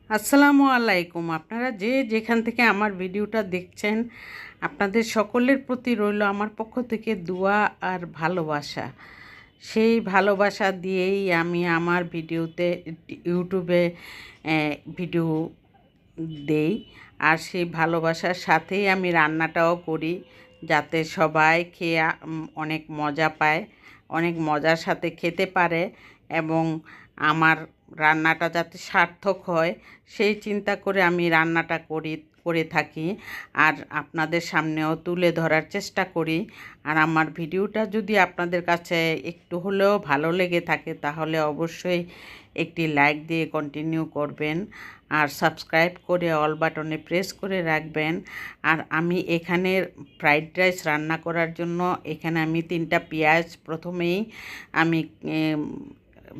আসসালামু আলাইকুম। আপনারা যে যেখান থেকে আমার ভিডিওটা দেখছেন, আপনাদের সকলের প্রতি রইল আমার পক্ষ থেকে দোয়া আর ভালোবাসা। সেই ভালোবাসা দিয়েই আমি আমার ভিডিওতে ইউটিউবে ভিডিও দেই। আর সেই ভালোবাসার সাথেই আমি রান্নাটাও করি, যাতে সবাই খেয়ে অনেক মজা পায়, অনেক মজার সাথে খেতে পারে এবং আমার রান্নাটা যাতে সার্থক হয় সেই চিন্তা করে আমি রান্নাটা করে থাকি। আর আপনাদের সামনেও তুলে ধরার চেষ্টা করি। আর আমার ভিডিওটা যদি আপনাদের কাছে একটু হলেও ভালো লেগে থাকে তাহলে অবশ্যই একটি লাইক দিয়ে কন্টিনিউ করবেন আর সাবস্ক্রাইব করে অল বাটনে প্রেস করে রাখবেন। আর আমি এখানে ফ্রাইড রাইস রান্না করার জন্য এখানে আমি 3টা পেঁয়াজ প্রথমেই আমি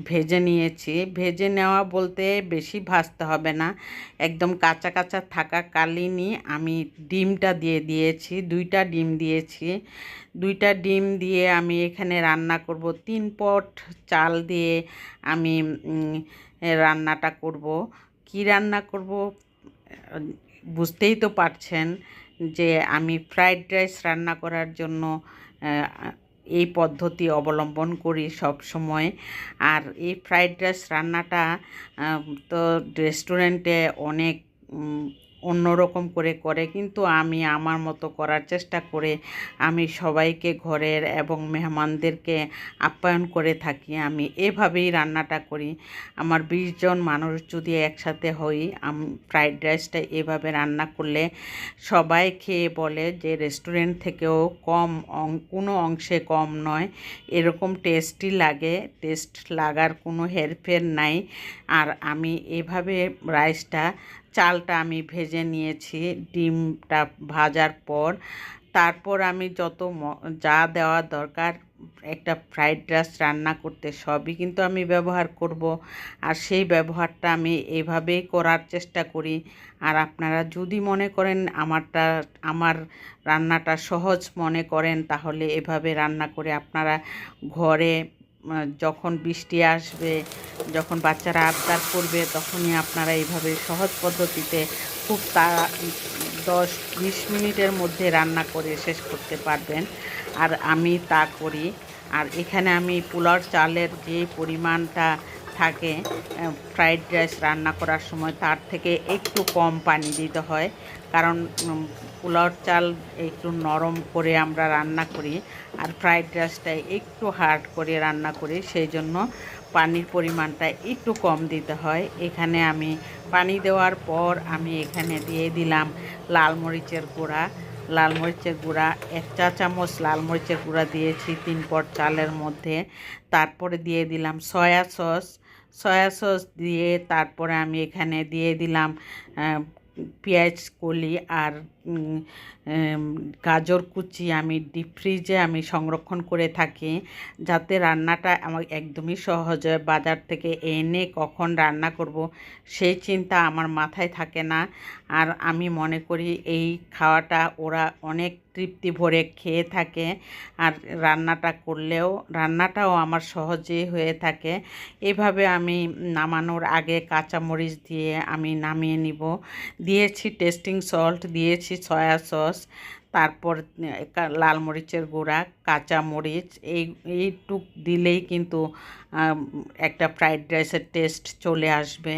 ভেজে নিয়েছি। ভেজে নেওয়া বলতে বেশি ভাজতে হবে না, একদম কাঁচা কাঁচা থাকাকালীনই আমি ডিমটা দিয়ে দিয়েছি, 2টা ডিম দিয়েছি। 2টা ডিম দিয়ে আমি এখানে রান্না করব। 3 পট চাল দিয়ে আমি রান্নাটা করব। কি রান্না করব বুঝতেই তো পারছেন যে আমি ফ্রাইড রাইস রান্না করার জন্য এই পদ্ধতি অবলম্বন করি সব সময়। আর এই ফ্রাইড রাইস রান্নাটা তো রেস্টুরেন্টে অনেক অন্যরকম করে, কিন্তু আমি আমার মতো করার চেষ্টা করে আমি সবাইকে ঘরের এবং মেহমানদেরকে আপ্যায়ন করে থাকি। আমি এভাবেই রান্নাটা করি। আমার 20 জন মানুষ যদি একসাথে হই, আমি ফ্রাইড রাইসটা এভাবে রান্না করলে সবাই খেয়ে বলে যে রেস্টুরেন্ট থেকেও কোনো অংশে কম নয়, এরকম টেস্টি লাগে, টেস্ট লাগার কোনো হেরফের নাই। আর আমি এভাবে চালটা আমি ভেজে নিয়েছি ডিমটা ভাজার পর। তারপর আমি যা দেওয়া দরকার একটা ফ্রাইড রাইস রান্না করতে সবই কিন্তু আমি ব্যবহার করব। আর সেই ব্যবহারটা আমি এভাবেই করার চেষ্টা করি। আর আপনারা যদি মনে করেন আমার রান্নাটা সহজ মনে করেন তাহলে এভাবে রান্না করে আপনারা ঘরে যখন বৃষ্টি আসবে, যখন বাচ্চারা আবদার করবে, তখনই আপনারা এইভাবে সহজ পদ্ধতিতে খুব 10-20 মিনিটের মধ্যে রান্না করে শেষ করতে পারবেন। আর আমি তা করি। আর এখানে আমি পোলাওর চালের যে পরিমাণটা থাকে ফ্রাইড রাইস রান্না করার সময় তার থেকে একটু কম পানি দিতে হয়, কারণ পোলাওর চাল একটু নরম করে আমরা রান্না করি আর ফ্রাইড রাইসটা একটু হার্ড করে রান্না করি, সেই জন্য পানির পরিমাণটা একটু কম দিতে হয়। এখানে আমি পানি দেওয়ার পর আমি এখানে দিয়ে দিলাম লাল মরিচের গুঁড়া 1 চা চামচ লাল মরিচের গুঁড়া দিয়েছি 3 পট চালের মধ্যে। তারপরে দিয়ে দিলাম সয়া সস দিয়ে তারপরে আমি এখানে দিয়ে দিলাম পেঁয়াজ কলি আর গাজর কুচি। আমি ডিপ ফ্রিজে আমি সংরক্ষণ করে থাকি যাতে রান্নাটা আমার একদমই সহজ হয়। বাজার থেকে এনে কখন রান্না করব সেই চিন্তা আমার মাথায় থাকে না। আর আমি মনে করি এই খাওয়াটা ওরা অনেক তৃপ্তি ভরে খেয়ে থাকে। আর রান্নাটাও আমার সহজেই হয়ে থাকে। এভাবে আমি নামানোর আগে কাঁচামরিচ দিয়ে আমি নামিয়ে নিব। দিয়েছি টেস্টিং সল্ট, দিয়েছি সয়া সস, তারপর লাল মরিচের গুঁড়া, কাঁচামরিচ, এইটুক দিলেই কিন্তু একটা ফ্রাইড রাইসের টেস্ট চলে আসবে।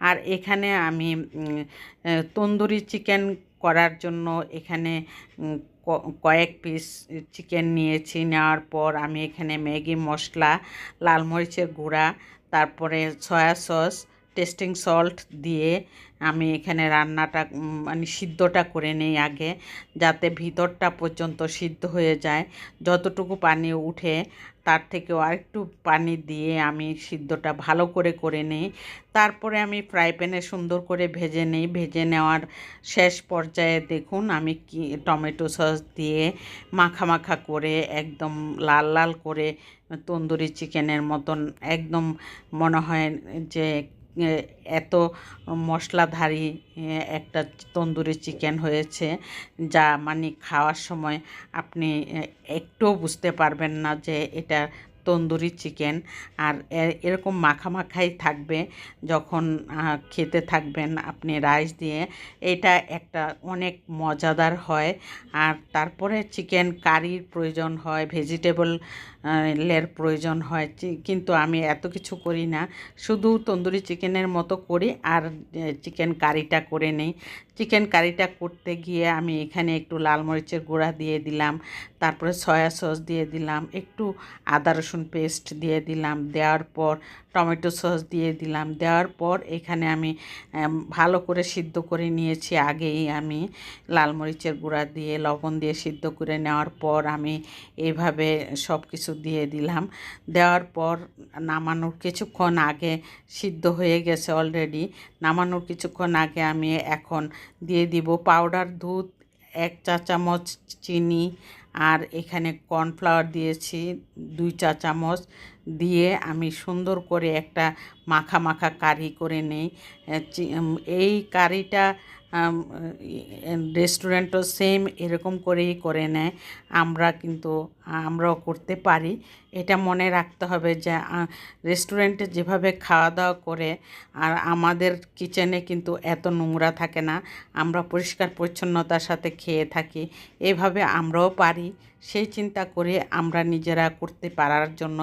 আর এখানে আমি তন্দুরি চিকেন করার জন্য এখানে কয়েক পিস চিকেন নিয়েছি। নেওয়ার পর আমি এখানে ম্যাগি মশলা, লাল মরিচের গুঁড়া, তারপরে সয়া সস, টেস্টিং সল্ট দিয়ে আমি এখানে রান্নাটা মানে সিদ্ধটা করে নিই আগে, যাতে ভিতরটা পর্যন্ত সিদ্ধ হয়ে যায়। যতটুকু পানি উঠে তার থেকেও আরেকটু পানি দিয়ে আমি সিদ্ধটা ভালো করে নিই। তারপরে আমি ফ্রাই প্যানে সুন্দর করে ভেজে নিই। ভেজে নেওয়ার শেষ পর্যায়ে দেখুন আমি টমেটো সস দিয়ে মাখা করে একদম লাল লাল করে তন্দুরি চিকেনের মতন একদম মনে হয় যে এত মশলাধারী একটা তন্দুরি চিকেন হয়েছে, যা মানে খাওয়ার সময় আপনি একটুও বুঝতে পারবেন না যে এটা তন্দুরি চিকেন। আর এরকম মাখামাখাই থাকবে যখন খেতে থাকবেন আপনি রাইস দিয়ে। এটা একটা অনেক মজাদার হয়। আর তারপরে চিকেন কারির প্রয়োজন হয়, ভেজিটেবল লের প্রয়োজন হয়, কিন্তু আমি এত কিছু করি না, শুধু তন্দুরি চিকেনের মতো করি আর চিকেন কারিটা করে নেই। চিকেন কারিটা করতে গিয়ে আমি এখানে একটু লাল মরিচের গুঁড়া দিয়ে দিলাম, তারপরে সয়া সস দিয়ে দিলাম, একটু আদা রসুন পেস্ট দিয়ে দিলাম, দেওয়ার পর টমেটো সস দিয়ে দিলাম, দেওয়ার পর এখানে আমি ভালো করে সিদ্ধ করে নিয়েছি আগেই। আমি লাল মরিচের গুঁড়া দিয়ে লবণ দিয়ে সিদ্ধ করে নেওয়ার পর আমি এইভাবে সব কিছু দিয়ে দিলাম। দেওয়ার পর নামানোর কিছুক্ষণ আগে, সিদ্ধ হয়ে গেছে অলরেডি, নামানোর কিছুক্ষণ আগে আমি এখন দিয়ে দিব পাউডার দুধ 1 চা চামচ, চিনি, আর এখানে কর্নফ্লাওয়ার দিয়েছি 2 চা চামচ, দিয়ে আমি সুন্দর করে একটা মাখা মাখা কারি করে নেই। এই কারিটা রেস্টুরেন্টও সেম এরকম করেই করে নেয়, আমরাও করতে পারি। এটা মনে রাখতে হবে যে রেস্টুরেন্টে যেভাবে খাওয়া দাওয়া করে আর আমাদের কিচেনে কিন্তু এত নোংরা থাকে না, আমরা পরিষ্কার পরিচ্ছন্নতার সাথে খেয়ে থাকি। এভাবে আমরাও পারি, সেই চিন্তা করে আমরা নিজেরা করতে পারার জন্য